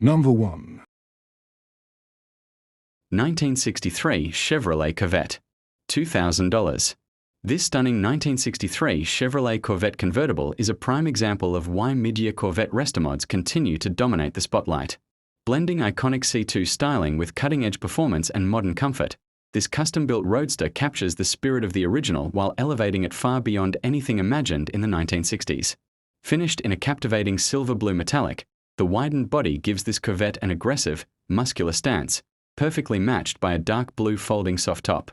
Number 1. 1963 Chevrolet Corvette, $2,000. This stunning 1963 Chevrolet Corvette convertible is a prime example of why mid-year Corvette restomods continue to dominate the spotlight. Blending iconic C2 styling with cutting-edge performance and modern comfort, this custom-built roadster captures the spirit of the original while elevating it far beyond anything imagined in the 1960s. Finished in a captivating silver-blue metallic, the widened body gives this Corvette an aggressive, muscular stance, perfectly matched by a dark blue folding soft top.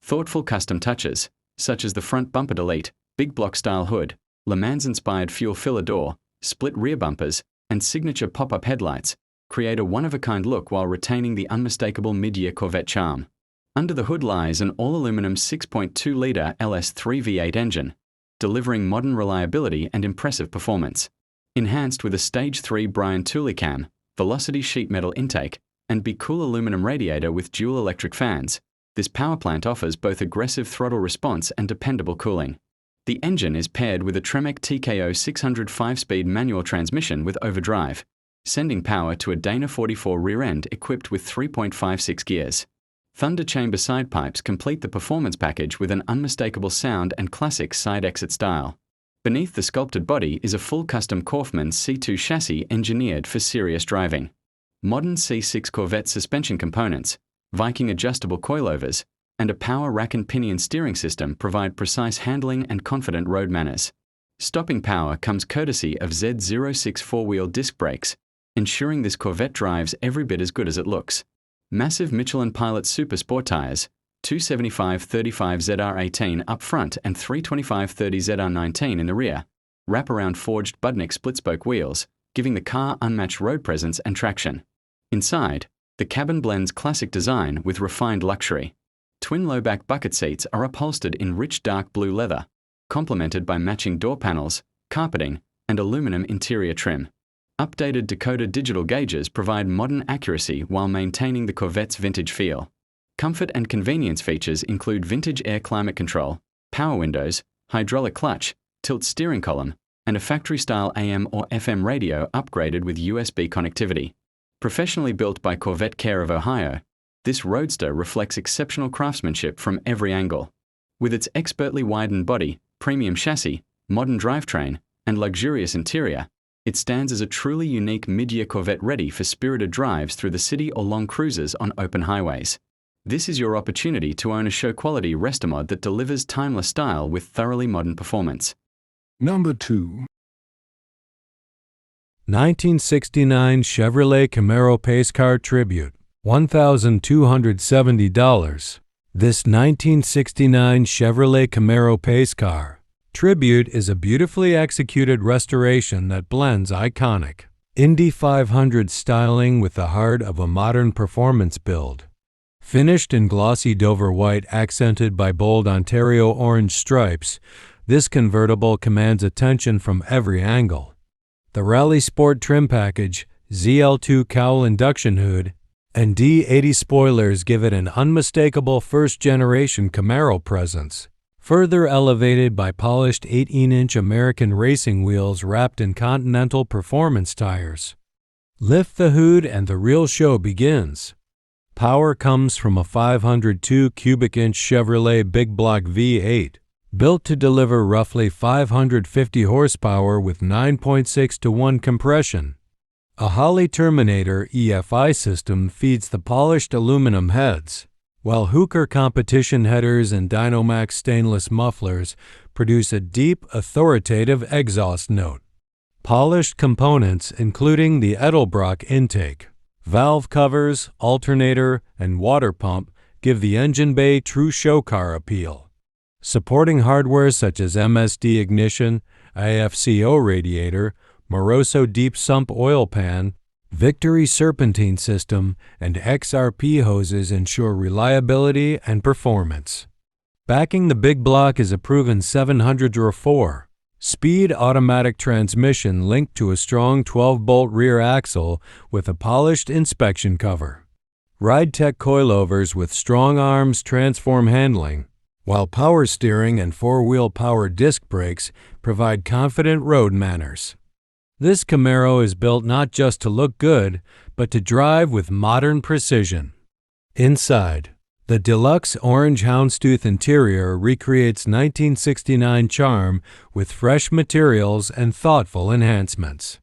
Thoughtful custom touches, such as the front bumper delete, big block-style hood, Le Mans-inspired fuel filler door, split rear bumpers, and signature pop-up headlights, create a one-of-a-kind look while retaining the unmistakable mid-year Corvette charm. Under the hood lies an all-aluminum 6.2-litre LS3 V8 engine, delivering modern reliability and impressive performance. Enhanced with a Stage 3 Brian Tooley cam, velocity sheet metal intake, and Be Cool aluminum radiator with dual electric fans, this power plant offers both aggressive throttle response and dependable cooling. The engine is paired with a Tremec TKO 600 5-speed manual transmission with overdrive, sending power to a Dana 44 rear end equipped with 3.56 gears. Thunder chamber side pipes complete the performance package with an unmistakable sound and classic side exit style. Beneath the sculpted body is a full custom Kaufman C2 chassis engineered for serious driving. Modern C6 Corvette suspension components, Viking adjustable coilovers, and a power rack and pinion steering system provide precise handling and confident road manners. Stopping power comes courtesy of Z06 four-wheel disc brakes, ensuring this Corvette drives every bit as good as it looks. Massive Michelin Pilot Super Sport tires, 275/35 ZR18 up front and 325/30 ZR19 in the rear, wraparound forged Budnik split-spoke wheels, giving the car unmatched road presence and traction. Inside, the cabin blends classic design with refined luxury. Twin low-back bucket seats are upholstered in rich dark blue leather, complemented by matching door panels, carpeting, and aluminum interior trim. Updated Dakota digital gauges provide modern accuracy while maintaining the Corvette's vintage feel. Comfort and convenience features include vintage air climate control, power windows, hydraulic clutch, tilt steering column, and a factory-style AM or FM radio upgraded with USB connectivity. Professionally built by Corvette Care of Ohio, this roadster reflects exceptional craftsmanship from every angle. With its expertly widened body, premium chassis, modern drivetrain, and luxurious interior, it stands as a truly unique mid-year Corvette ready for spirited drives through the city or long cruises on open highways. This is your opportunity to own a show-quality restomod that delivers timeless style with thoroughly modern performance. Number 2. 1969 Chevrolet Camaro Pace Car Tribute, $1,270. This 1969 Chevrolet Camaro Pace Car Tribute is a beautifully executed restoration that blends iconic Indy 500 styling with the heart of a modern performance build. Finished in glossy Dover white accented by bold Ontario orange stripes, this convertible commands attention from every angle. The Rally Sport trim package, ZL2 cowl induction hood, and D80 spoilers give it an unmistakable first-generation Camaro presence, further elevated by polished 18-inch American racing wheels wrapped in Continental performance tires. Lift the hood and the real show begins. Power comes from a 502 cubic inch Chevrolet Big Block V8, built to deliver roughly 550 horsepower with 9.6:1 compression. A Holley Terminator EFI system feeds the polished aluminum heads, while Hooker competition headers and Dynomax stainless mufflers produce a deep, authoritative exhaust note. Polished components including the Edelbrock intake, valve covers, alternator, and water pump give the engine bay true show car appeal. Supporting hardware such as MSD ignition, AFCO radiator, Moroso deep sump oil pan, Victory serpentine system, and XRP hoses ensure reliability and performance. Backing the big block is a proven 704 speed automatic transmission linked to a strong 12-bolt rear axle with a polished inspection cover. RideTech coilovers with strong arms transform handling, while power steering and four-wheel power disc brakes provide confident road manners. This Camaro is built not just to look good, but to drive with modern precision. Inside, the deluxe orange houndstooth interior recreates 1969 charm with fresh materials and thoughtful enhancements.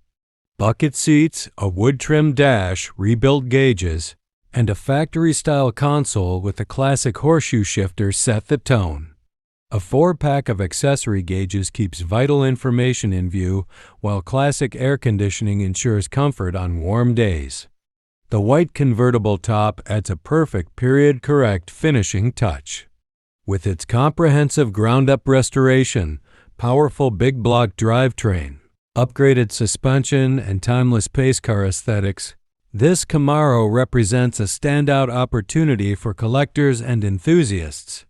Bucket seats, a wood-trimmed dash, rebuilt gauges, and a factory-style console with a classic horseshoe shifter set the tone. A 4-pack of accessory gauges keeps vital information in view, while classic air conditioning ensures comfort on warm days. The white convertible top adds a perfect period-correct finishing touch. With its comprehensive ground-up restoration, powerful big-block drivetrain, upgraded suspension, and timeless pace car aesthetics, this Camaro represents a standout opportunity for collectors and enthusiasts.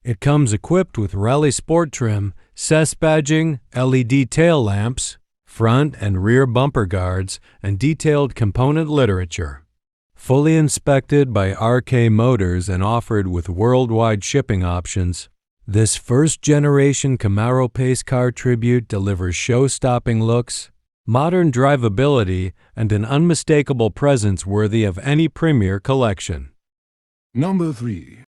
It comes equipped with Rally Sport trim, CES badging, LED tail lamps, front and rear bumper guards, and detailed component literature. Fully inspected by RK Motors and offered with worldwide shipping options, this first-generation Camaro Pace Car Tribute delivers show-stopping looks, modern drivability, and an unmistakable presence worthy of any premier collection. Number 3.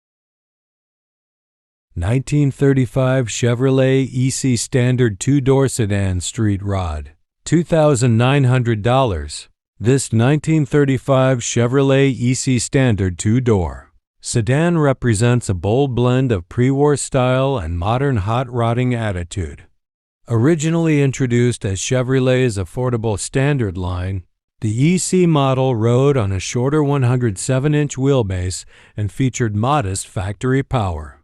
1935 Chevrolet EC Standard 2-door sedan street rod, $2,900. This 1935 Chevrolet EC Standard 2-door sedan represents a bold blend of pre-war style and modern hot rodding attitude. Originally introduced as Chevrolet's affordable standard line, the EC model rode on a shorter 107-inch wheelbase and featured modest factory power.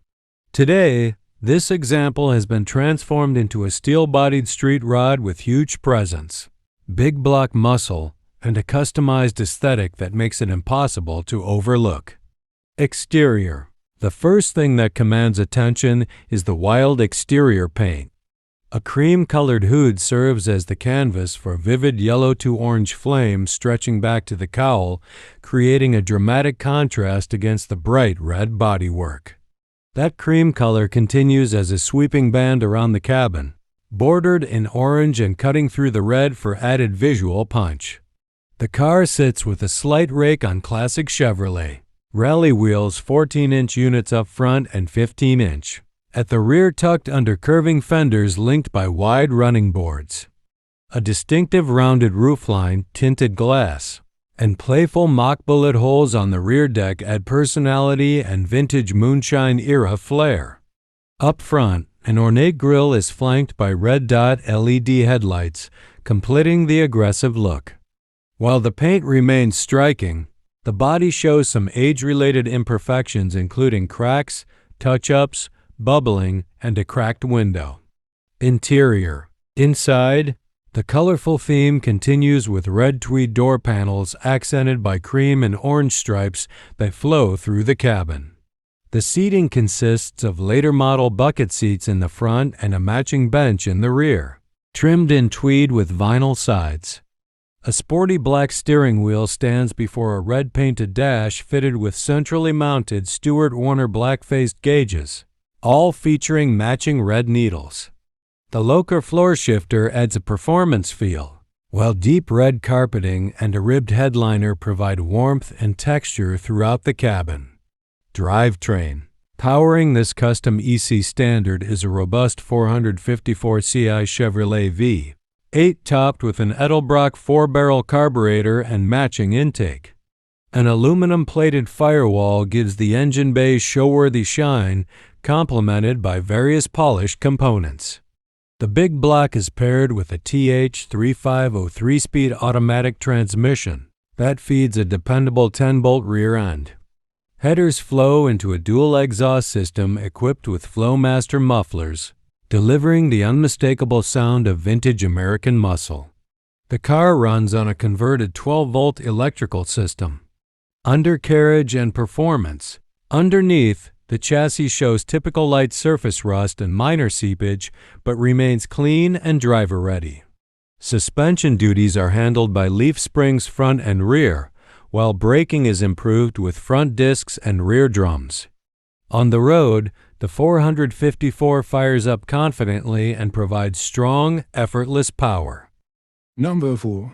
Today, this example has been transformed into a steel-bodied street rod with huge presence, big block muscle, and a customized aesthetic that makes it impossible to overlook. Exterior. The first thing that commands attention is the wild exterior paint. A cream-colored hood serves as the canvas for vivid yellow to orange flames stretching back to the cowl, creating a dramatic contrast against the bright red bodywork. That cream color continues as a sweeping band around the cabin, bordered in orange and cutting through the red for added visual punch. The car sits with a slight rake on classic Chevrolet. Rally wheels 14-inch units up front and 15-inch. At the rear tucked under curving fenders linked by wide running boards. A distinctive rounded roofline, tinted glass, and playful mock bullet holes on the rear deck add personality and vintage moonshine-era flair. Up front, an ornate grille is flanked by red dot LED headlights, completing the aggressive look. While the paint remains striking, the body shows some age-related imperfections including cracks, touch-ups, bubbling, and a cracked window. Interior. Inside, the colorful theme continues with red tweed door panels accented by cream and orange stripes that flow through the cabin. The seating consists of later model bucket seats in the front and a matching bench in the rear, trimmed in tweed with vinyl sides. A sporty black steering wheel stands before a red-painted dash fitted with centrally mounted Stewart Warner black-faced gauges, all featuring matching red needles. The Locher floor shifter adds a performance feel, while deep red carpeting and a ribbed headliner provide warmth and texture throughout the cabin. Drivetrain. Powering this custom EC Standard is a robust 454 CI Chevrolet V8 topped with an Edelbrock 4-barrel carburetor and matching intake. An aluminum-plated firewall gives the engine bay show-worthy shine, complemented by various polished components. The big block is paired with a TH3503 3-speed automatic transmission that feeds a dependable 10-bolt rear end. Headers flow into a dual exhaust system equipped with Flowmaster mufflers, delivering the unmistakable sound of vintage American muscle. The car runs on a converted 12-volt electrical system. Undercarriage and performance. Underneath, the chassis shows typical light surface rust and minor seepage, but remains clean and driver-ready. Suspension duties are handled by leaf springs front and rear, while braking is improved with front discs and rear drums. On the road, the 454 fires up confidently and provides strong, effortless power. Number 4.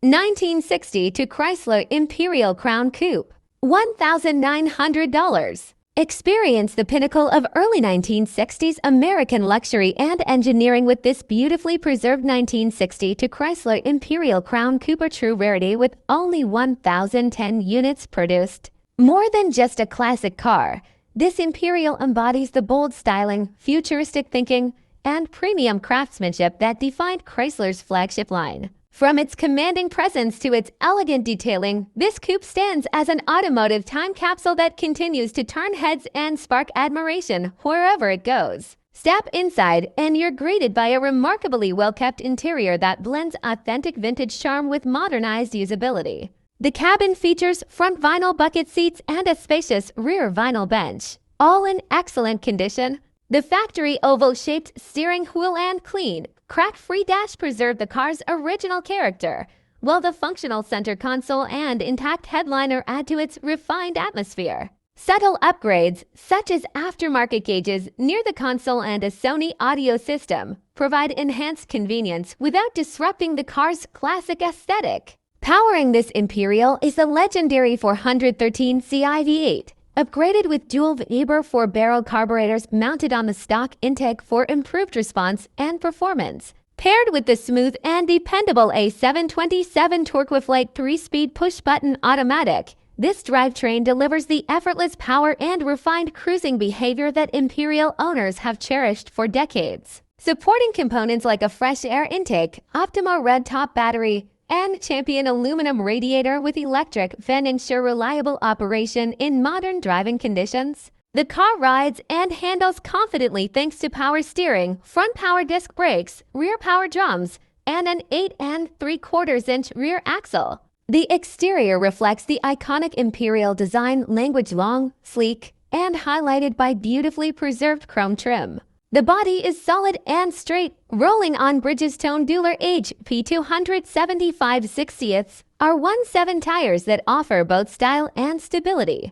1960 to Chrysler Imperial Crown Coupe, $1,900. Experience the pinnacle of early 1960s American luxury and engineering with this beautifully preserved 1960 to Chrysler Imperial Crown Coupe, a true rarity with only 1,010 units produced. More than just a classic car, this Imperial embodies the bold styling, futuristic thinking, and premium craftsmanship that defined Chrysler's flagship line. From its commanding presence to its elegant detailing, this coupe stands as an automotive time capsule that continues to turn heads and spark admiration wherever it goes. Step inside and you're greeted by a remarkably well-kept interior that blends authentic vintage charm with modernized usability. The cabin features front vinyl bucket seats and a spacious rear vinyl bench, all in excellent condition. The factory oval-shaped steering wheel and clean, crack-free dash preserve the car's original character, while the functional center console and intact headliner add to its refined atmosphere. Subtle upgrades, such as aftermarket gauges near the console and a Sony audio system, provide enhanced convenience without disrupting the car's classic aesthetic. Powering this Imperial is the legendary 413 CI V8, upgraded with dual Weber 4-barrel carburetors mounted on the stock intake for improved response and performance. Paired with the smooth and dependable A727 TorqueFlite 3-speed push-button automatic, this drivetrain delivers the effortless power and refined cruising behavior that Imperial owners have cherished for decades. Supporting components like a fresh air intake, Optima red top battery, and champion aluminum radiator with electric fan ensure reliable operation in modern driving conditions. The car rides and handles confidently thanks to power steering, front power disc brakes, rear power drums, and an 8 3/4-inch rear axle. The exterior reflects the iconic Imperial design language, long, sleek, and highlighted by beautifully preserved chrome trim. The body is solid and straight, rolling on Bridgestone Dueler HP 275/60ths are 1/7 tires that offer both style and stability.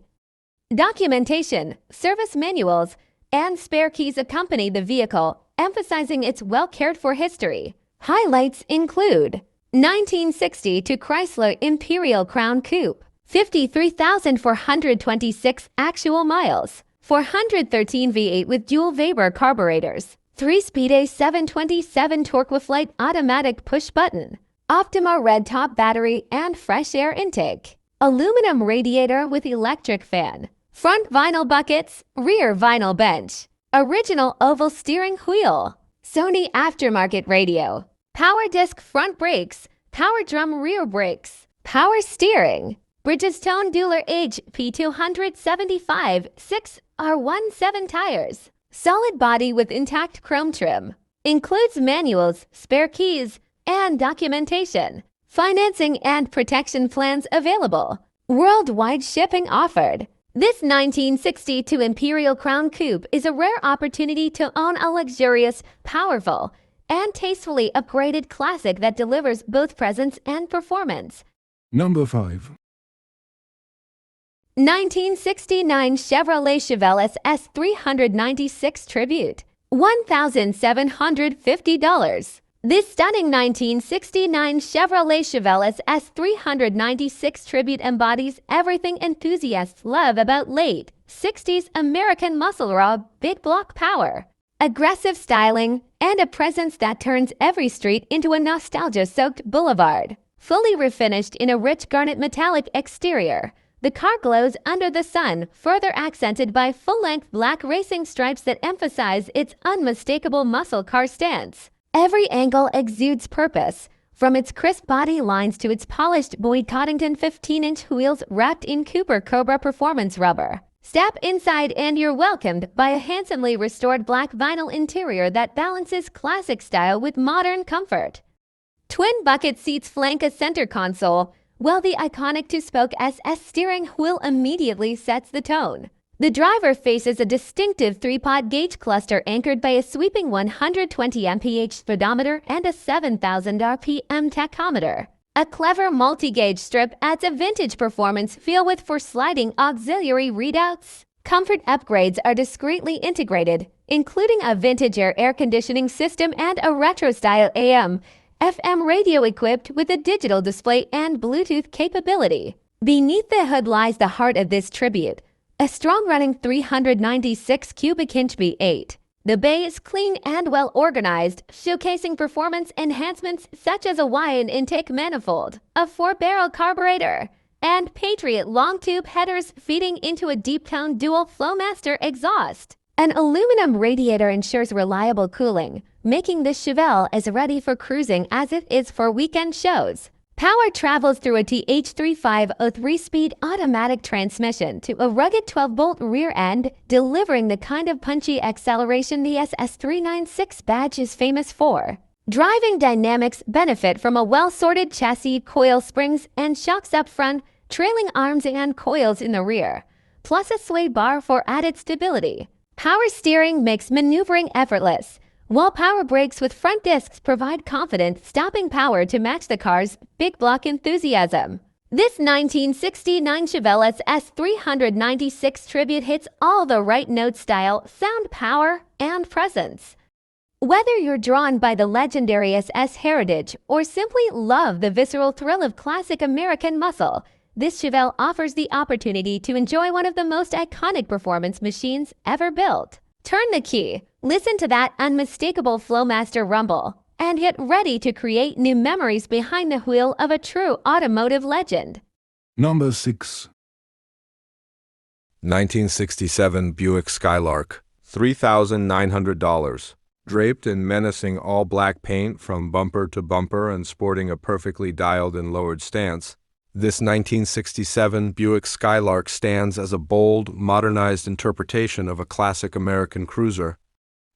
Documentation, service manuals, and spare keys accompany the vehicle, emphasizing its well-cared-for history. Highlights include 1960 to Chrysler Imperial Crown Coupe, 53,426 actual miles, 413 V8 with dual Weber carburetors, 3-speed A727 TorqueFlite automatic push-button, Optima red top battery and fresh air intake, aluminum radiator with electric fan, front vinyl buckets, rear vinyl bench, original oval steering wheel, Sony aftermarket radio, power disc front brakes, power drum rear brakes, power steering, Bridgestone Dueler HP 275/6 are 1/7 tires, solid body with intact chrome trim, includes manuals, spare keys, and documentation, financing and protection plans available, worldwide shipping offered. This 1962 Imperial Crown Coupe is a rare opportunity to own a luxurious, powerful, and tastefully upgraded classic that delivers both presence and performance. Number 5. 1969 Chevrolet Chevelle S396 Tribute, $1,750. This stunning 1969 Chevrolet Chevelle S396 Tribute embodies everything enthusiasts love about late 60s American muscle raw big block power, aggressive styling, and a presence that turns every street into a nostalgia-soaked boulevard. Fully refinished in a rich garnet metallic exterior, the car glows under the sun, further accented by full-length black racing stripes that emphasize its unmistakable muscle car stance. Every angle exudes purpose, from its crisp body lines to its polished Boyd Coddington 15-inch wheels wrapped in Cooper Cobra performance rubber. Step inside and you're welcomed by a handsomely restored black vinyl interior that balances classic style with modern comfort. Twin bucket seats flank a center console, while the iconic two-spoke SS steering wheel immediately sets the tone. The driver faces a distinctive 3-pot gauge cluster anchored by a sweeping 120 mph speedometer and a 7,000 rpm tachometer. A clever multi-gauge strip adds a vintage performance feel with for sliding auxiliary readouts. Comfort upgrades are discreetly integrated, including a vintage air conditioning system and a retro-style AM/FM radio equipped with a digital display and Bluetooth capability. Beneath the hood lies the heart of this tribute, a strong-running 396 cubic inch V8. The bay is clean and well-organized, showcasing performance enhancements such as a wide intake manifold, a 4-barrel carburetor, and Patriot long-tube headers feeding into a deep-tone dual Flowmaster exhaust. An aluminum radiator ensures reliable cooling, making this Chevelle as ready for cruising as it is for weekend shows. Power travels through a TH35 3-speed automatic transmission to a rugged 12-bolt rear end, delivering the kind of punchy acceleration the SS396 badge is famous for. Driving dynamics benefit from a well-sorted chassis, coil springs, and shocks up front, trailing arms and coils in the rear, plus a sway bar for added stability. Power steering makes maneuvering effortless, while power brakes with front discs provide confident stopping power to match the car's big block enthusiasm. This 1969 Chevelle S396 Tribute hits all the right notes: style, sound, power, and presence. Whether you're drawn by the legendary SS heritage or simply love the visceral thrill of classic American muscle, this Chevelle offers the opportunity to enjoy one of the most iconic performance machines ever built. Turn the key, listen to that unmistakable Flowmaster rumble, and get ready to create new memories behind the wheel of a true automotive legend. Number 6. 1967 Buick Skylark, $3,900. Draped in menacing all-black paint from bumper to bumper and sporting a perfectly dialed and lowered stance, this 1967 Buick Skylark stands as a bold, modernized interpretation of a classic American cruiser.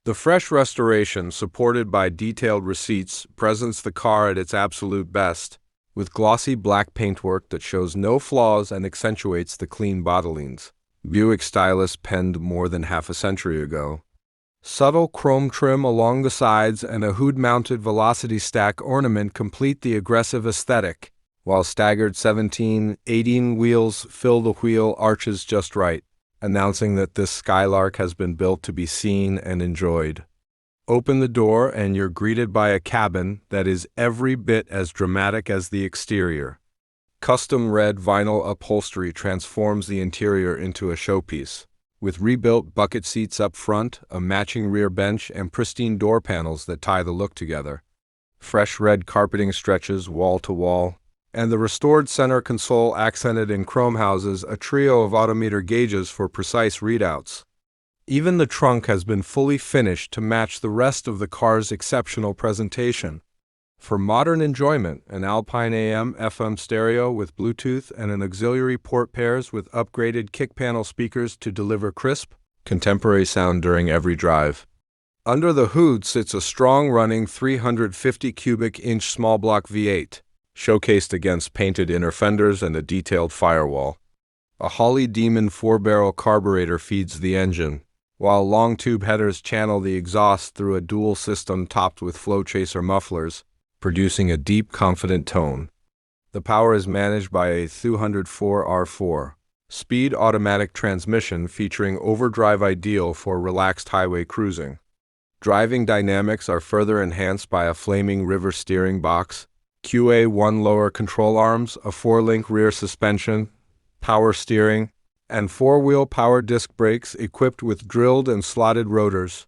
The fresh restoration, supported by detailed receipts, presents the car at its absolute best, with glossy black paintwork that shows no flaws and accentuates the clean bodylines. Buick stylists penned more than half a century ago. Subtle chrome trim along the sides and a hood-mounted velocity stack ornament complete the aggressive aesthetic, while staggered 17/18 wheels fill the wheel arches just right, announcing that this Skylark has been built to be seen and enjoyed. Open the door and you're greeted by a cabin that is every bit as dramatic as the exterior. Custom red vinyl upholstery transforms the interior into a showpiece, with rebuilt bucket seats up front, a matching rear bench, and pristine door panels that tie the look together. Fresh red carpeting stretches wall to wall, and the restored center console accented in chrome houses a trio of odometer gauges for precise readouts. Even the trunk has been fully finished to match the rest of the car's exceptional presentation. For modern enjoyment, an Alpine AM/FM stereo with Bluetooth and an auxiliary port pairs with upgraded kick panel speakers to deliver crisp, contemporary sound during every drive. Under the hood sits a strong-running 350 cubic inch small block V8, showcased against painted inner fenders and a detailed firewall. A Holly Demon 4-barrel carburetor feeds the engine, while long tube headers channel the exhaust through a dual system topped with flow chaser mufflers, producing a deep, confident tone. The power is managed by a 204R4 speed automatic transmission featuring overdrive, ideal for relaxed highway cruising. Driving dynamics are further enhanced by a flaming river steering box, QA1 lower control arms, a 4-link rear suspension, power steering, and 4-wheel power disc brakes equipped with drilled and slotted rotors.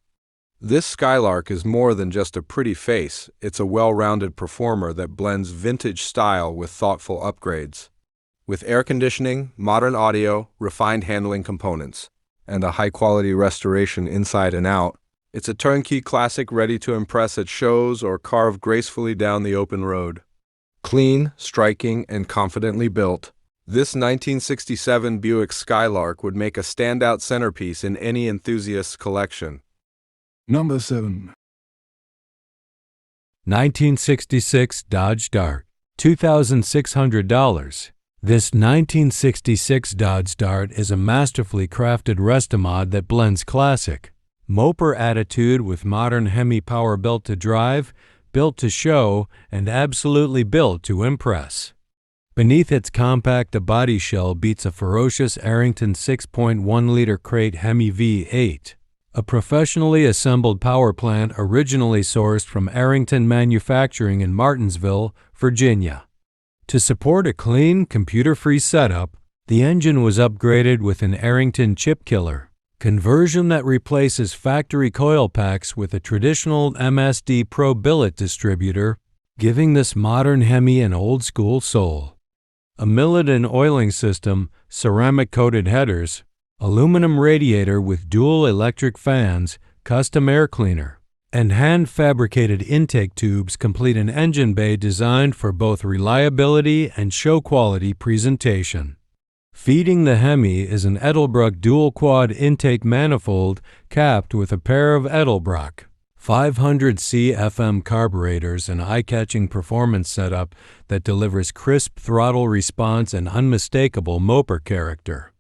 This Skylark is more than just a pretty face, it's a well-rounded performer that blends vintage style with thoughtful upgrades. With air conditioning, modern audio, refined handling components, and a high-quality restoration inside and out, it's a turnkey classic ready to impress at shows or carve gracefully down the open road. Clean, striking, and confidently built, this 1967 Buick Skylark would make a standout centerpiece in any enthusiast's collection. Number 7. 1966 Dodge Dart, $2,600. This 1966 Dodge Dart is a masterfully crafted restomod that blends classic moper attitude with modern Hemi power, built to drive, built to show, and absolutely built to impress. Beneath its compact, a body shell beats a ferocious Arrington 6.1-liter crate Hemi V8, a professionally assembled power plant originally sourced from Arrington Manufacturing in Martinsville, Virginia. To support a clean, computer-free setup, the engine was upgraded with an Arrington chip killer conversion that replaces factory coil packs with a traditional MSD Pro billet distributor, giving this modern Hemi an old-school soul. A Millidan oiling system, ceramic-coated headers, aluminum radiator with dual electric fans, custom air cleaner, and hand-fabricated intake tubes complete an engine bay designed for both reliability and show-quality presentation. Feeding the Hemi is an Edelbrock dual-quad intake manifold capped with a pair of Edelbrock 500C FM carburetors, an eye-catching performance setup that delivers crisp throttle response and unmistakable moper character.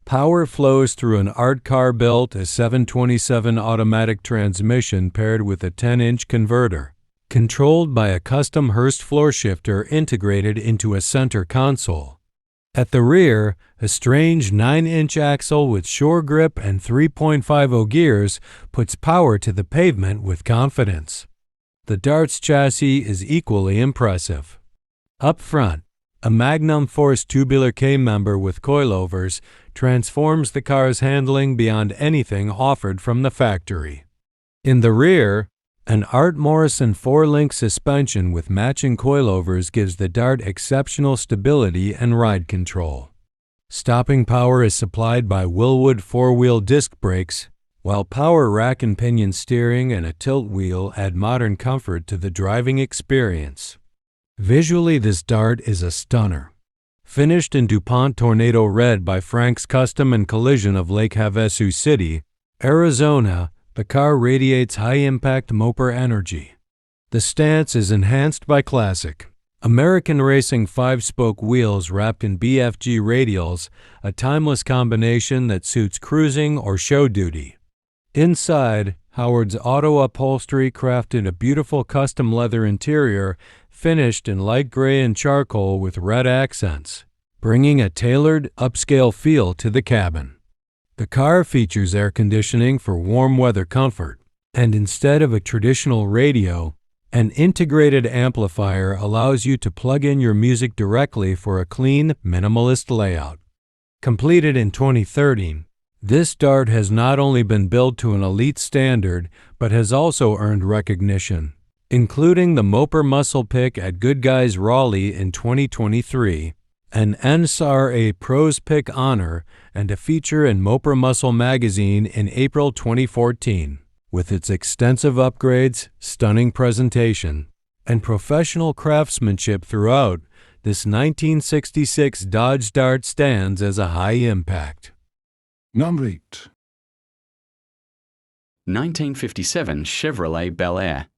Power flows through an art car-built a 727 automatic transmission paired with a 10-inch converter, controlled by a custom Hurst floor shifter integrated into a center console. At the rear, a strange 9-inch axle with shore grip and 3.50 gears puts power to the pavement with confidence. The Dart's chassis is equally impressive. Up front, a Magnum Force tubular K-member with coilovers transforms the car's handling beyond anything offered from the factory. In the rear, an Art Morrison 4-link suspension with matching coilovers gives the Dart exceptional stability and ride control. Stopping power is supplied by Willwood 4-wheel disc brakes, while power rack and pinion steering and a tilt wheel add modern comfort to the driving experience. Visually, this Dart is a stunner. Finished in DuPont Tornado Red by Frank's Custom and Collision of Lake Havasu City, Arizona, the car radiates high-impact moper energy. The stance is enhanced by classic American Racing 5-spoke wheels wrapped in BFG radials, a timeless combination that suits cruising or show duty. Inside, Howard's Auto Upholstery crafted a beautiful custom leather interior finished in light gray and charcoal with red accents, bringing a tailored, upscale feel to the cabin. The car features air conditioning for warm weather comfort, and instead of a traditional radio, an integrated amplifier allows you to plug in your music directly for a clean, minimalist layout. Completed in 2013, this Dart has not only been built to an elite standard, but has also earned recognition, including the Moper Muscle Pick at Good Guys Raleigh in 2023, an NSRA Pros Pick honor, and a feature in Moper Muscle magazine in April 2014. With its extensive upgrades, stunning presentation, and professional craftsmanship throughout, this 1966 Dodge Dart stands as a high impact. Number 8. 1957 Chevrolet Bel Air,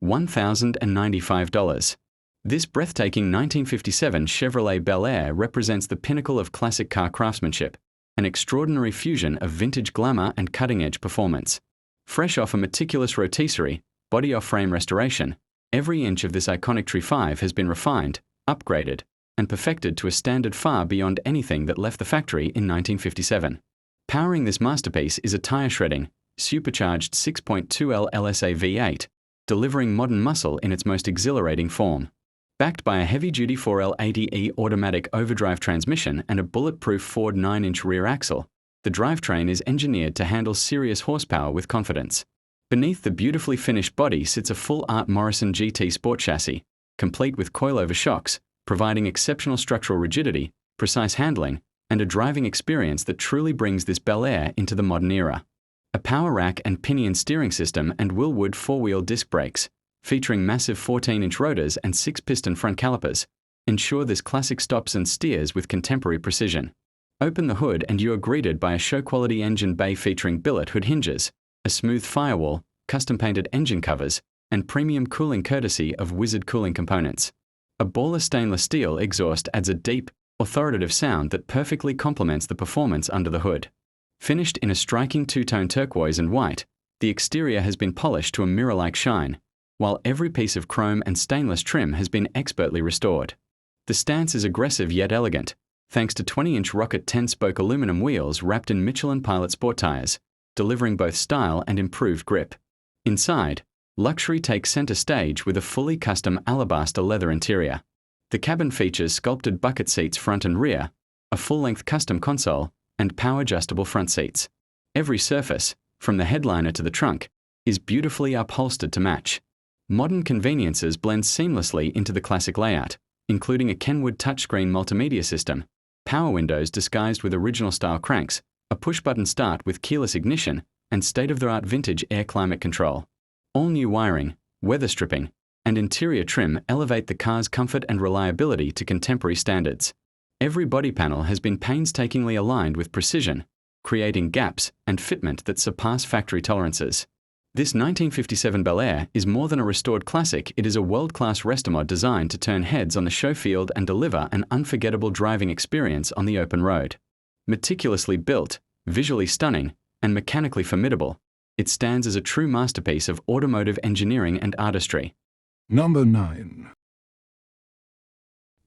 $1,095. This breathtaking 1957 Chevrolet Bel Air represents the pinnacle of classic car craftsmanship, an extraordinary fusion of vintage glamour and cutting-edge performance. Fresh off a meticulous rotisserie, body-off-frame restoration, every inch of this iconic Tree 5 has been refined, upgraded, and perfected to a standard far beyond anything that left the factory in 1957. Powering this masterpiece is a tire-shredding, supercharged 6.2L LSA V8, delivering modern muscle in its most exhilarating form. Backed by a heavy-duty 4L80E automatic overdrive transmission and a bulletproof Ford 9-inch rear axle, the drivetrain is engineered to handle serious horsepower with confidence. Beneath the beautifully finished body sits a full Art Morrison GT Sport chassis, complete with coilover shocks, providing exceptional structural rigidity, precise handling, and a driving experience that truly brings this Bel Air into the modern era. A power rack and pinion steering system and Willwood 4-wheel disc brakes, featuring massive 14-inch rotors and 6-piston front calipers, ensure this classic stops and steers with contemporary precision. Open the hood and you are greeted by a show-quality engine bay featuring billet hood hinges, a smooth firewall, custom-painted engine covers, and premium cooling courtesy of Wizard cooling components. A baller stainless steel exhaust adds a deep, authoritative sound that perfectly complements the performance under the hood. Finished in a striking two-tone turquoise and white, the exterior has been polished to a mirror-like shine, while every piece of chrome and stainless trim has been expertly restored. The stance is aggressive yet elegant, thanks to 20-inch Rocket 10-spoke aluminum wheels wrapped in Michelin Pilot Sport tires, delivering both style and improved grip. Inside, luxury takes center stage with a fully custom alabaster leather interior. The cabin features sculpted bucket seats front and rear, a full-length custom console, and power-adjustable front seats. Every surface, from the headliner to the trunk, is beautifully upholstered to match. Modern conveniences blend seamlessly into the classic layout, including a Kenwood touchscreen multimedia system, power windows disguised with original-style cranks, a push-button start with keyless ignition, and state-of-the-art vintage air climate control. All new wiring, weather stripping, and interior trim elevate the car's comfort and reliability to contemporary standards. Every body panel has been painstakingly aligned with precision, creating gaps and fitment that surpass factory tolerances. This 1957 Bel Air is more than a restored classic, it is a world-class restomod designed to turn heads on the show field and deliver an unforgettable driving experience on the open road. Meticulously built, visually stunning, and mechanically formidable, it stands as a true masterpiece of automotive engineering and artistry. Number 9.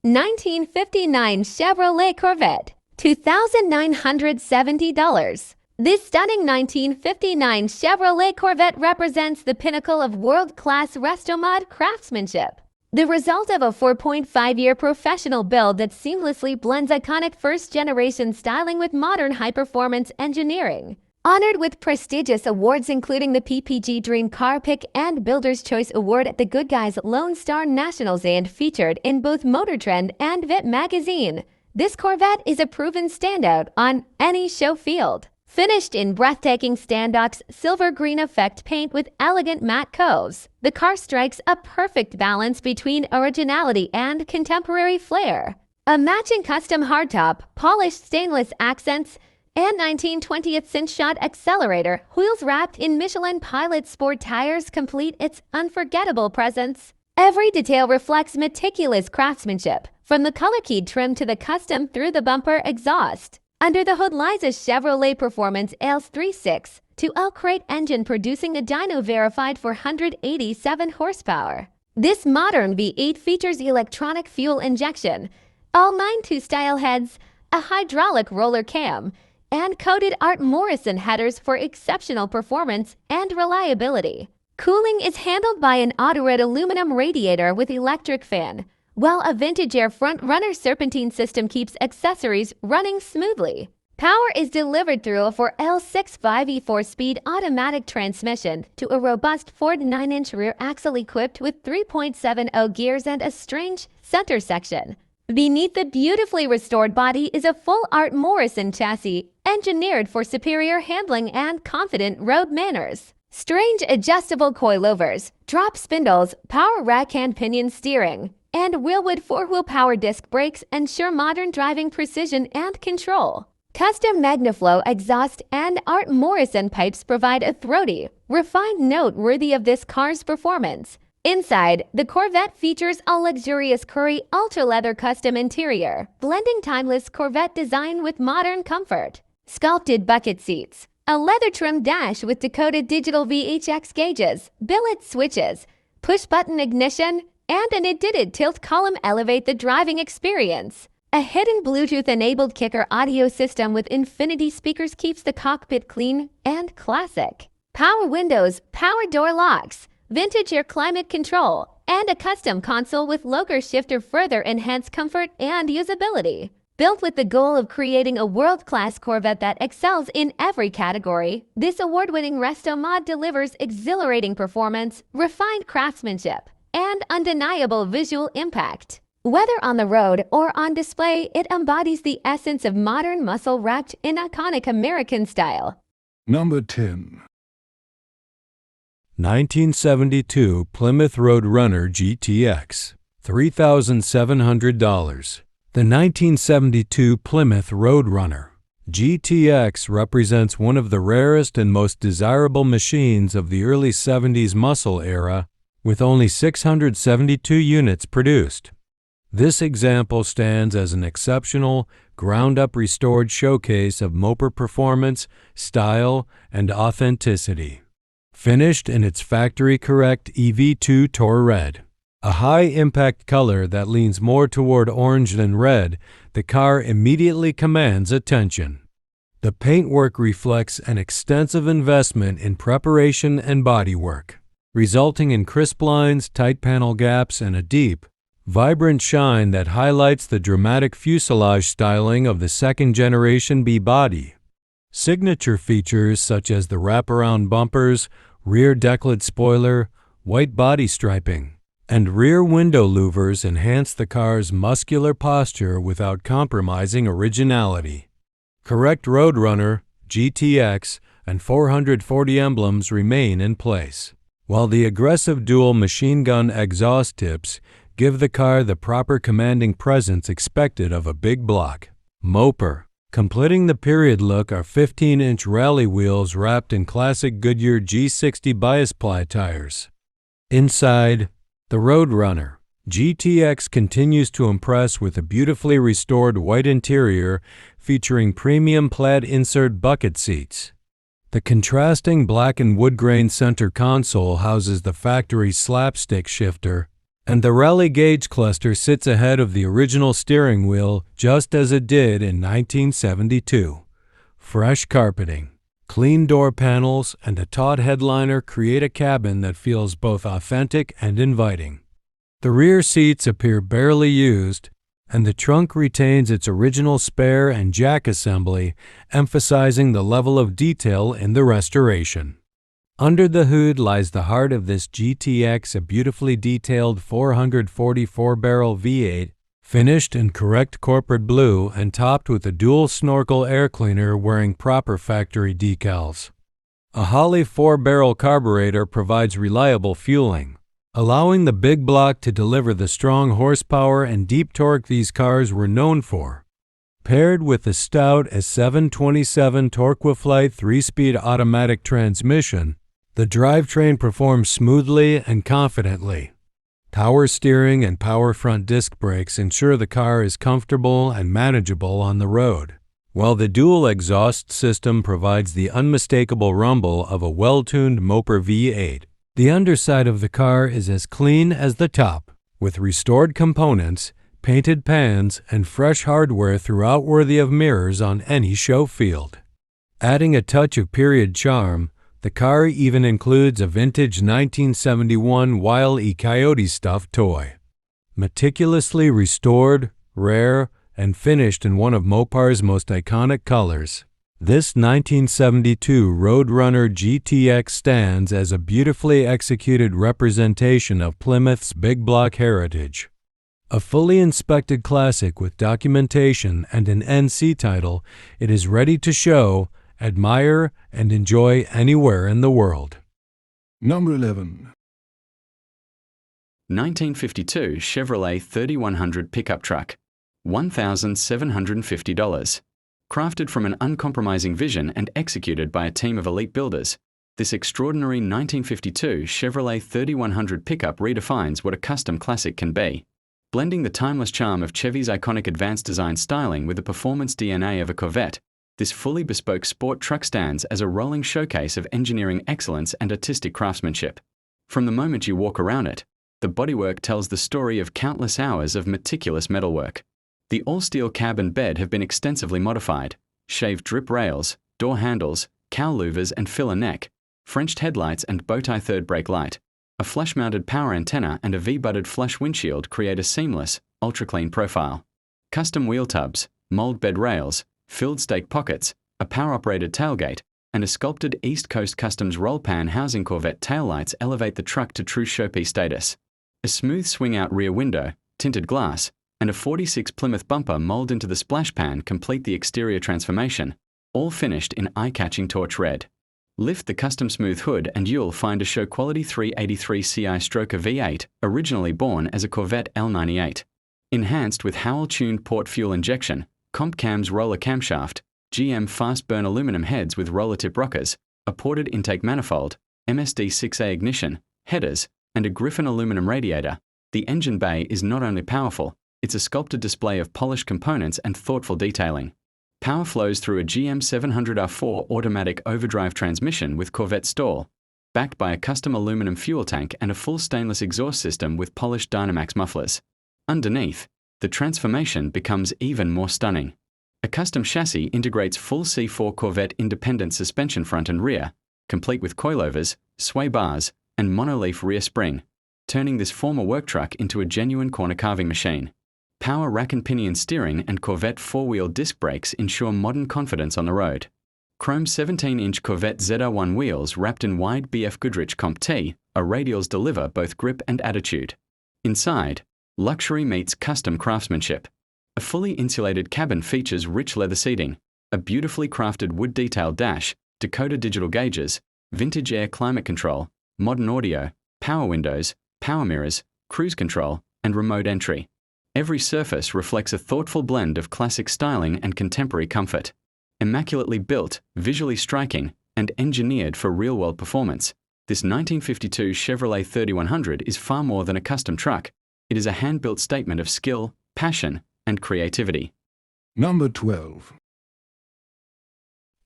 1959 Chevrolet Corvette, $2,970. This stunning 1959 Chevrolet Corvette represents the pinnacle of world-class restomod craftsmanship. The result of a 4.5-year professional build that seamlessly blends iconic first-generation styling with modern high-performance engineering. Honored with prestigious awards including the PPG Dream Car Pick and Builder's Choice Award at the Good Guys Lone Star Nationals and featured in both Motor Trend and Vit magazine, this Corvette is a proven standout on any show field. Finished in breathtaking Standox silver green effect paint with elegant matte coves, the car strikes a perfect balance between originality and contemporary flair. A matching custom hardtop, polished stainless accents, and 19/20th cinch-shot accelerator wheels wrapped in Michelin Pilot Sport tires complete its unforgettable presence. Every detail reflects meticulous craftsmanship, from the color-keyed trim to the custom through-the-bumper exhaust. Under the hood lies a Chevrolet Performance ALS 3.6 2L-crate engine producing a dyno-verified 487 horsepower. This modern V8 features electronic fuel injection, all 9.2-style heads, a hydraulic roller cam, and coated Art Morrison headers for exceptional performance and reliability. Cooling is handled by an auto-red aluminum radiator with electric fan, while a vintage air front runner serpentine system keeps accessories running smoothly. Power is delivered through a 4L6 5E4-speed automatic transmission to a robust Ford 9-inch rear axle equipped with 3.70 gears and a strange center section. Beneath the beautifully restored body is a full Art Morrison chassis, engineered for superior handling and confident road manners. Strange adjustable coilovers, drop spindles, power rack and pinion steering, and Wheelwood 4-wheel power disc brakes ensure modern driving precision and control. Custom MagnaFlow exhaust and Art Morrison pipes provide a throaty, refined note worthy of this car's performance. Inside, the Corvette features a luxurious Curry ultra-leather custom interior, blending timeless Corvette design with modern comfort. Sculpted bucket seats, a leather-trimmed dash with decoded digital VHX gauges, billet switches, push-button ignition, and an edited tilt column elevate the driving experience. A hidden Bluetooth-enabled kicker audio system with infinity speakers keeps the cockpit clean and classic. Power windows, power door locks, vintage air climate control, and a custom console with locker shifter further enhance comfort and usability. Built with the goal of creating a world-class Corvette that excels in every category, this award-winning resto mod delivers exhilarating performance, refined craftsmanship, and undeniable visual impact. Whether on the road or on display, it embodies the essence of modern muscle wrapped in iconic American style. Number 10. 1972 Plymouth Roadrunner GTX, $3,700. The 1972 Plymouth Roadrunner GTX represents one of the rarest and most desirable machines of the early 70s muscle era, with only 672 units produced. This example stands as an exceptional, ground-up restored showcase of moper performance, style, and authenticity. Finished in its factory-correct EV2 Tour Red, A high-impact color that leans more toward orange than red, the car immediately commands attention. The paintwork reflects an extensive investment in preparation and bodywork, resulting in crisp lines, tight panel gaps, and a deep, vibrant shine that highlights the dramatic fuselage styling of the second-generation B body. Signature features such as the wraparound bumpers, rear decklet spoiler, white body striping, and rear window louvers enhance the car's muscular posture without compromising originality. Correct Roadrunner, GTX, and 440 emblems remain in place, while the aggressive dual machine gun exhaust tips give the car the proper commanding presence expected of a big block moper. Completing the period look are 15-inch rally wheels wrapped in classic Goodyear G60 bias ply tires. Inside, the Roadrunner GTX continues to impress with a beautifully restored white interior featuring premium plaid insert bucket seats. The contrasting black and wood grain center console houses the factory slapstick shifter, and the rally gauge cluster sits ahead of the original steering wheel just as it did in 1972. Fresh carpeting, clean door panels, and a taut headliner create a cabin that feels both authentic and inviting. The rear seats appear barely used, and the trunk retains its original spare and jack assembly, emphasizing the level of detail in the restoration. Under the hood lies the heart of this GTX, a beautifully detailed 444-barrel V8, finished in correct corporate blue and topped with a dual snorkel air cleaner wearing proper factory decals. A Holley 4-barrel carburetor provides reliable fueling, allowing the big block to deliver the strong horsepower and deep torque these cars were known for. Paired with the stout S727 Torqueflite 3-speed automatic transmission, the drivetrain performs smoothly and confidently. Power steering and power front disc brakes ensure the car is comfortable and manageable on the road, while the dual exhaust system provides the unmistakable rumble of a well-tuned Moper V8. The underside of the car is as clean as the top, with restored components, painted pans, and fresh hardware throughout worthy of mirrors on any show field. Adding a touch of period charm, the car even includes a vintage 1971 Wile E. Coyote stuffed toy. Meticulously restored, rare, and finished in one of Mopar's most iconic colors, this 1972 Roadrunner GTX stands as a beautifully executed representation of Plymouth's big block heritage. A fully inspected classic with documentation and an NC title, it is ready to show, admire, and enjoy anywhere in the world. Number 11. 1952 Chevrolet 3100 pickup truck, $1,750. Crafted from an uncompromising vision and executed by a team of elite builders, this extraordinary 1952 Chevrolet 3100 pickup redefines what a custom classic can be. Blending the timeless charm of Chevy's iconic advanced design styling with the performance DNA of a Corvette, this fully bespoke sport truck stands as a rolling showcase of engineering excellence and artistic craftsmanship. From the moment you walk around it, the bodywork tells the story of countless hours of meticulous metalwork. The all-steel cab and bed have been extensively modified: shaved drip rails, door handles, cowl louvers and filler neck, Frenched headlights and bowtie third brake light. A flush-mounted power antenna and a V-butted flush windshield create a seamless, ultra-clean profile. Custom wheel tubs, mold bed rails, filled stake pockets, a power-operated tailgate, and a sculpted East Coast Customs roll pan housing Corvette taillights elevate the truck to true showpiece status. A smooth swing-out rear window, tinted glass, and a 46 Plymouth bumper mold into the splash pan complete the exterior transformation, all finished in eye-catching torch red. Lift the custom smooth hood and you'll find a show-quality 383 CI-Stroker V8, originally born as a Corvette L98. Enhanced with Howell-tuned port fuel injection, Comp Cam's roller camshaft, GM fast-burn aluminum heads with roller tip rockers, a ported intake manifold, MSD6A ignition, headers, and a Griffin aluminum radiator, the engine bay is not only powerful, it's a sculpted display of polished components and thoughtful detailing. Power flows through a GM 700R4 automatic overdrive transmission with Corvette stall. backed by a custom aluminum fuel tank and a full stainless exhaust system with polished Dynamax mufflers. Underneath, the transformation becomes even more stunning. A custom chassis integrates full C4 Corvette independent suspension front and rear, complete with coilovers, sway bars, and monoleaf rear spring, turning this former work truck into a genuine corner carving machine. Power rack and pinion steering and Corvette four-wheel disc brakes ensure modern confidence on the road. Chrome 17-inch Corvette ZR1 wheels wrapped in wide BF Goodrich Comp T are radials deliver both grip and attitude. Inside, luxury meets custom craftsmanship. A fully insulated cabin features rich leather seating, a beautifully crafted wood detailed dash, Dakota digital gauges, vintage air climate control, modern audio, power windows, power mirrors, cruise control, and remote entry. Every surface reflects a thoughtful blend of classic styling and contemporary comfort. Immaculately built, visually striking, and engineered for real-world performance, this 1952 Chevrolet 3100 is far more than a custom truck. It is a hand-built statement of skill, passion, and creativity. Number 12.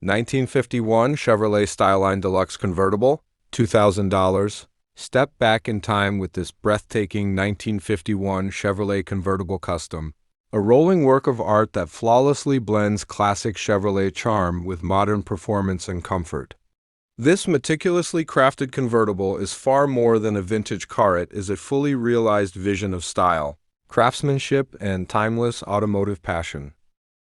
1951 Chevrolet Styline Deluxe Convertible, $2,000. Step back in time with this breathtaking 1951 Chevrolet Convertible Custom, a rolling work of art that flawlessly blends classic Chevrolet charm with modern performance and comfort. This meticulously crafted convertible is far more than a vintage car. It is a fully realized vision of style, craftsmanship, and timeless automotive passion.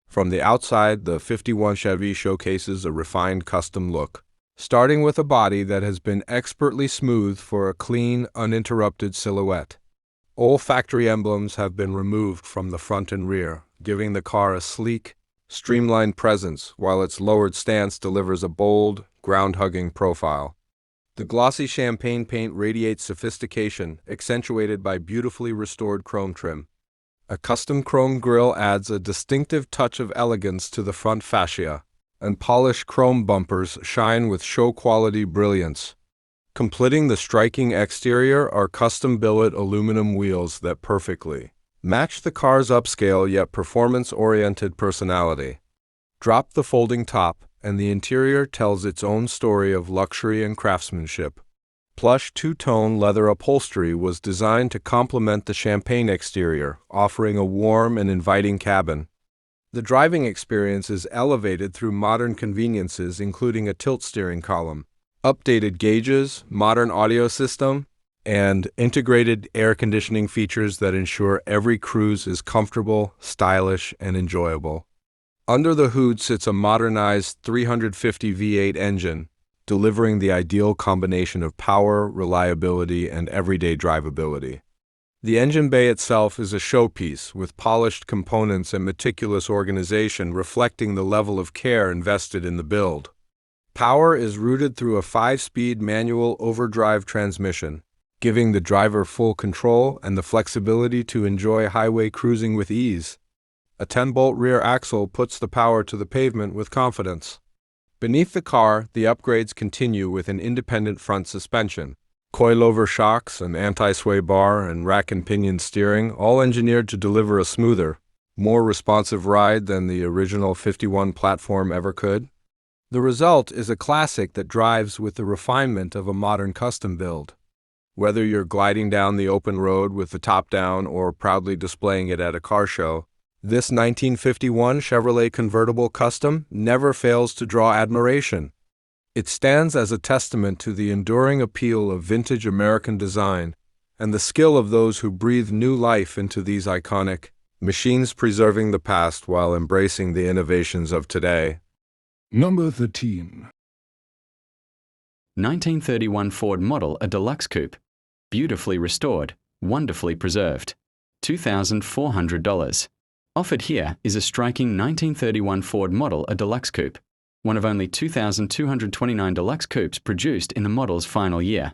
From the outside, the 51 Chevy showcases a refined custom look, starting with a body that has been expertly smoothed for a clean, uninterrupted silhouette. All factory emblems have been removed from the front and rear, giving the car a sleek, streamlined presence, while its lowered stance delivers a bold, ground-hugging profile. The glossy champagne paint radiates sophistication, accentuated by beautifully restored chrome trim. A custom chrome grille adds a distinctive touch of elegance to the front fascia, and polished chrome bumpers shine with show-quality brilliance. Completing the striking exterior are custom billet aluminum wheels that perfectly match the car's upscale yet performance-oriented personality. Drop the folding top, and the interior tells its own story of luxury and craftsmanship. Plush two-tone leather upholstery was designed to complement the champagne exterior, offering a warm and inviting cabin. The driving experience is elevated through modern conveniences including a tilt steering column, updated gauges, modern audio system, and integrated air conditioning features that ensure every cruise is comfortable, stylish, and enjoyable. Under the hood sits a modernized 350 V8 engine, delivering the ideal combination of power, reliability, and everyday drivability. The engine bay itself is a showpiece, with polished components and meticulous organization reflecting the level of care invested in the build. Power is routed through a 5-speed manual overdrive transmission, giving the driver full control and the flexibility to enjoy highway cruising with ease. A 10-bolt rear axle puts the power to the pavement with confidence. Beneath the car, the upgrades continue with an independent front suspension, coilover shocks, an anti-sway bar, and rack and pinion steering, all engineered to deliver a smoother, more responsive ride than the original 51 platform ever could. The result is a classic that drives with the refinement of a modern custom build. Whether you're gliding down the open road with the top down or proudly displaying it at a car show, this 1951 Chevrolet Convertible Custom never fails to draw admiration. It stands as a testament to the enduring appeal of vintage American design and the skill of those who breathe new life into these iconic machines, preserving the past while embracing the innovations of today. Number 13. 1931 Ford Model, a deluxe coupe. Beautifully restored, wonderfully preserved. $2,400. Offered here is a striking 1931 Ford Model, a deluxe coupe, one of only 2,229 deluxe coupes produced in the model's final year.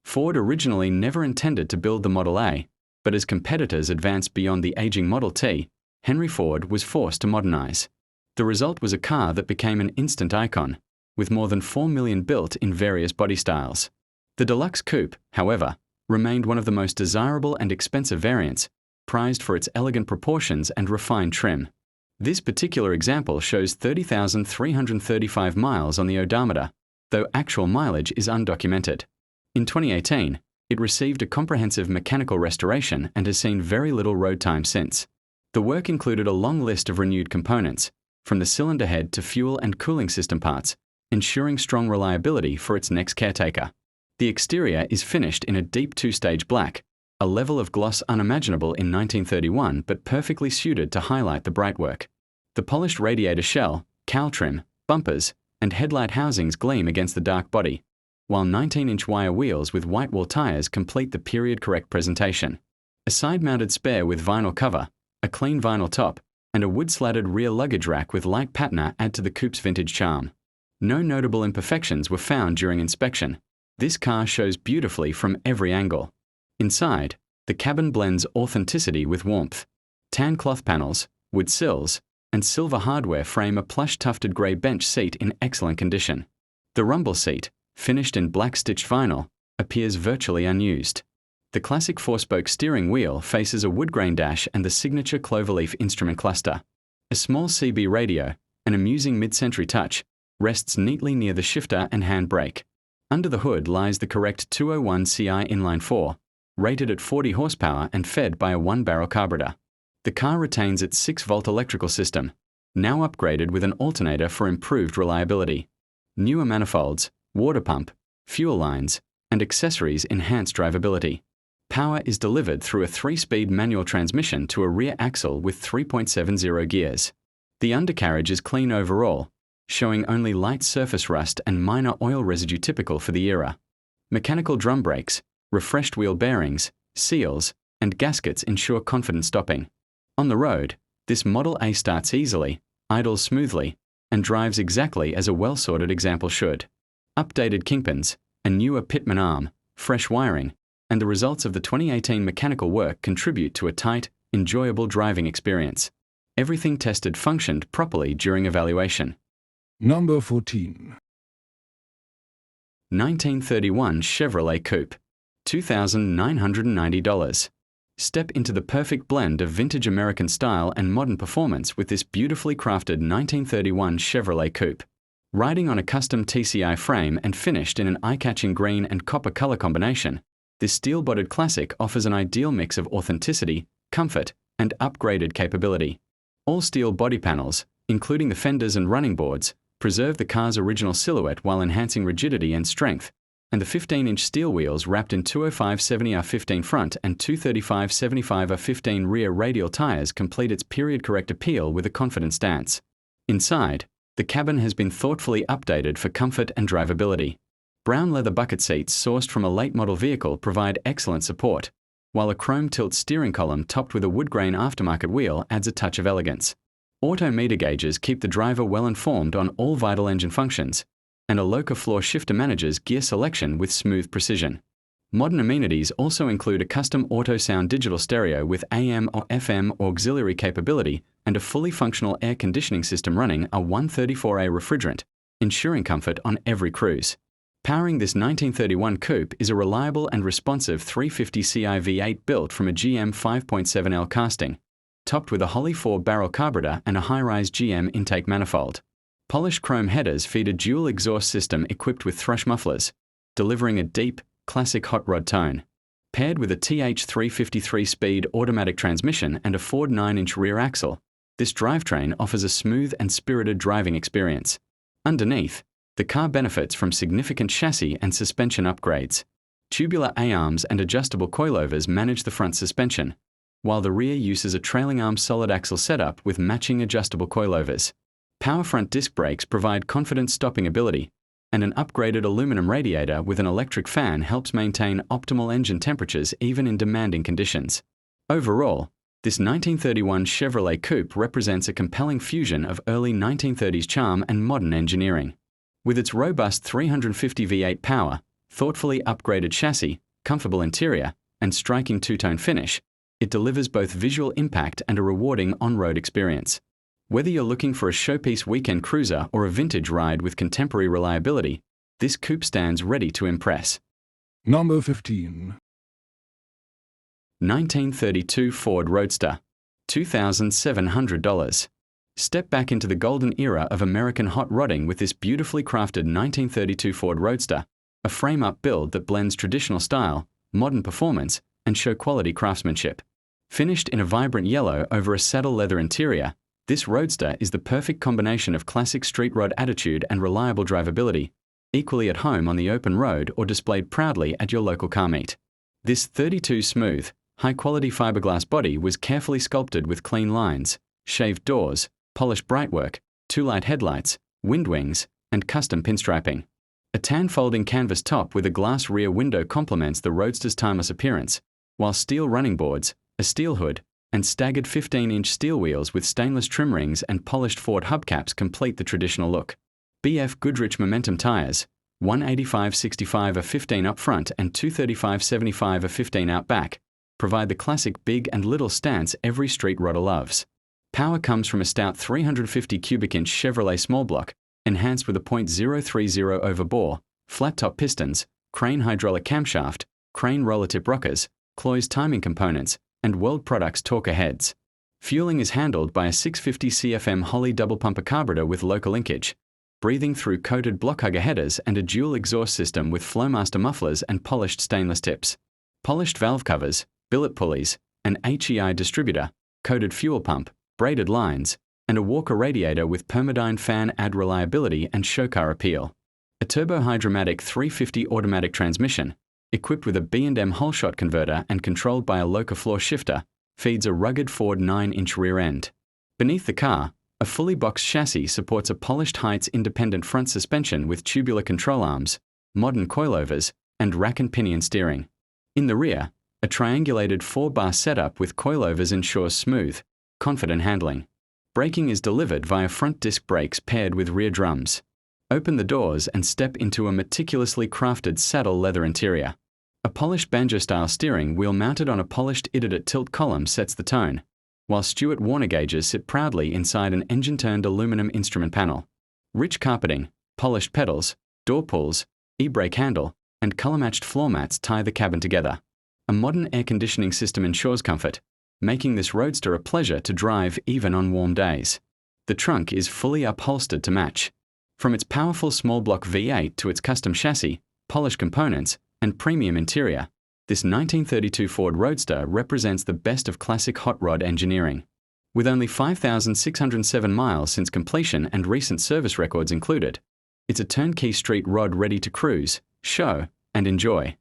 Ford originally never intended to build the Model A, but as competitors advanced beyond the aging Model T, Henry Ford was forced to modernize. The result was a car that became an instant icon, with more than 4 million built in various body styles. The deluxe coupe, however, remained one of the most desirable and expensive variants, prized for its elegant proportions and refined trim. This particular example shows 30,335 miles on the odometer, though actual mileage is undocumented. In 2018, it received a comprehensive mechanical restoration and has seen very little road time since. The work included a long list of renewed components, from the cylinder head to fuel and cooling system parts, ensuring strong reliability for its next caretaker. The exterior is finished in a deep two-stage black, a level of gloss unimaginable in 1931 but perfectly suited to highlight the brightwork. The polished radiator shell, cowl trim, bumpers, and headlight housings gleam against the dark body, while 19-inch wire wheels with white wall tires complete the period-correct presentation. A side-mounted spare with vinyl cover, a clean vinyl top, and a wood-slatted rear luggage rack with light patina add to the coupe's vintage charm. No notable imperfections were found during inspection. This car shows beautifully from every angle. Inside, the cabin blends authenticity with warmth. Tan cloth panels, wood sills, and silver hardware frame a plush tufted grey bench seat in excellent condition. The rumble seat, finished in black stitched vinyl, appears virtually unused. The classic four-spoke steering wheel faces a wood grain dash and the signature cloverleaf instrument cluster. A small CB radio, an amusing mid-century touch, rests neatly near the shifter and handbrake. Under the hood lies the correct 201 CI inline-4, rated at 40 horsepower and fed by a one-barrel carburetor. The car retains its 6-volt electrical system, now upgraded with an alternator for improved reliability. Newer manifolds, water pump, fuel lines, and accessories enhance drivability. Power is delivered through a 3-speed manual transmission to a rear axle with 3.70 gears. The undercarriage is clean overall, showing only light surface rust and minor oil residue typical for the era. Mechanical drum brakes, refreshed wheel bearings, seals, and gaskets ensure confident stopping. On the road, this Model A starts easily, idles smoothly, and drives exactly as a well-sorted example should. Updated kingpins, a newer Pitman arm, fresh wiring, and the results of the 2018 mechanical work contribute to a tight, enjoyable driving experience. Everything tested functioned properly during evaluation. Number 14. 1931 Chevrolet Coupe, $2,990. Step into the perfect blend of vintage American style and modern performance with this beautifully crafted 1931 Chevrolet Coupe. Riding on a custom TCI frame and finished in an eye-catching green and copper color combination, this steel-bodied classic offers an ideal mix of authenticity, comfort, and upgraded capability. All steel body panels, including the fenders and running boards, preserve the car's original silhouette while enhancing rigidity and strength, and the 15-inch steel wheels wrapped in 205/70R15 front and 235/75R15 rear radial tires complete its period-correct appeal with a confident stance. Inside, the cabin has been thoughtfully updated for comfort and drivability. Brown leather bucket seats sourced from a late-model vehicle provide excellent support, while a chrome tilt steering column topped with a wood grain aftermarket wheel adds a touch of elegance. Auto meter gauges keep the driver well informed on all vital engine functions, and a Loca floor shifter manages gear selection with smooth precision. Modern amenities also include a custom auto sound digital stereo with AM or FM auxiliary capability and a fully functional air conditioning system running a 134A refrigerant, ensuring comfort on every cruise. Powering this 1931 coupe is a reliable and responsive 350 CI V8 built from a GM 5.7L casting, topped with a Holley 4-barrel carburetor and a high-rise GM intake manifold. Polished chrome headers feed a dual exhaust system equipped with thrush mufflers, delivering a deep, classic hot rod tone. Paired with a TH353-speed automatic transmission and a Ford 9-inch rear axle, this drivetrain offers a smooth and spirited driving experience. Underneath, the car benefits from significant chassis and suspension upgrades. Tubular A-arms and adjustable coilovers manage the front suspension, while the rear uses a trailing arm solid axle setup with matching adjustable coilovers. Power front disc brakes provide confident stopping ability, and an upgraded aluminum radiator with an electric fan helps maintain optimal engine temperatures even in demanding conditions. Overall, this 1931 Chevrolet Coupe represents a compelling fusion of early 1930s charm and modern engineering. With its robust 350 V8 power, thoughtfully upgraded chassis, comfortable interior, and striking two-tone finish, it delivers both visual impact and a rewarding on-road experience. Whether you're looking for a showpiece weekend cruiser or a vintage ride with contemporary reliability, this coupe stands ready to impress. Number 15. 1932 Ford Roadster, $2,700. Step back into the golden era of American hot rodding with this beautifully crafted 1932 Ford Roadster, a frame-up build that blends traditional style, modern performance, and show-quality craftsmanship. Finished in a vibrant yellow over a saddle leather interior, this roadster is the perfect combination of classic street rod attitude and reliable drivability, equally at home on the open road or displayed proudly at your local car meet. This 32 smooth, high-quality fiberglass body was carefully sculpted with clean lines, shaved doors, polished brightwork, 2-light headlights, wind wings, and custom pinstriping. A tan folding canvas top with a glass rear window complements the roadster's timeless appearance, while steel running boards, a steel hood, and staggered 15-inch steel wheels with stainless trim rings and polished Ford hubcaps complete the traditional look. BF Goodrich Momentum tires, 185/65 of 15 up front and 235/75 of 15 out back, provide the classic big and little stance every street rodder loves. Power comes from a stout 350 cubic inch Chevrolet small block, enhanced with a .030 over bore, flat-top pistons, Crane hydraulic camshaft, Crane roller tip rockers, Cloy's timing components, and World Products Torque heads. Fueling is handled by a 650 CFM Holley double pumper carburetor with local linkage, breathing through coated block hugger headers and a dual exhaust system with Flowmaster mufflers and polished stainless tips. Polished valve covers, billet pulleys, an HEI distributor, coated fuel pump, braided lines, and a Walker radiator with Permadyne fan add reliability and showcar appeal. A turbo-hydromatic 350 automatic transmission, equipped with a B&M whole-shot converter and controlled by a loca floor shifter, feeds a rugged Ford 9-inch rear end. Beneath the car, a fully boxed chassis supports a polished Heights independent front suspension with tubular control arms, modern coilovers, and rack and pinion steering. In the rear, a triangulated 4-bar setup with coilovers ensures smooth, confident handling. Braking is delivered via front disc brakes paired with rear drums. Open the doors and step into a meticulously crafted saddle leather interior. A polished banjo-style steering wheel mounted on a polished Idiot tilt column sets the tone, while Stewart Warner gauges sit proudly inside an engine-turned aluminum instrument panel. Rich carpeting, polished pedals, door pulls, e-brake handle, and color-matched floor mats tie the cabin together. A modern air conditioning system ensures comfort, making this roadster a pleasure to drive even on warm days. The trunk is fully upholstered to match. From its powerful small block V8 to its custom chassis, polished components, and premium interior, this 1932 Ford Roadster represents the best of classic hot rod engineering. With only 5,607 miles since completion and recent service records included, it's a turnkey street rod ready to cruise, show, and enjoy.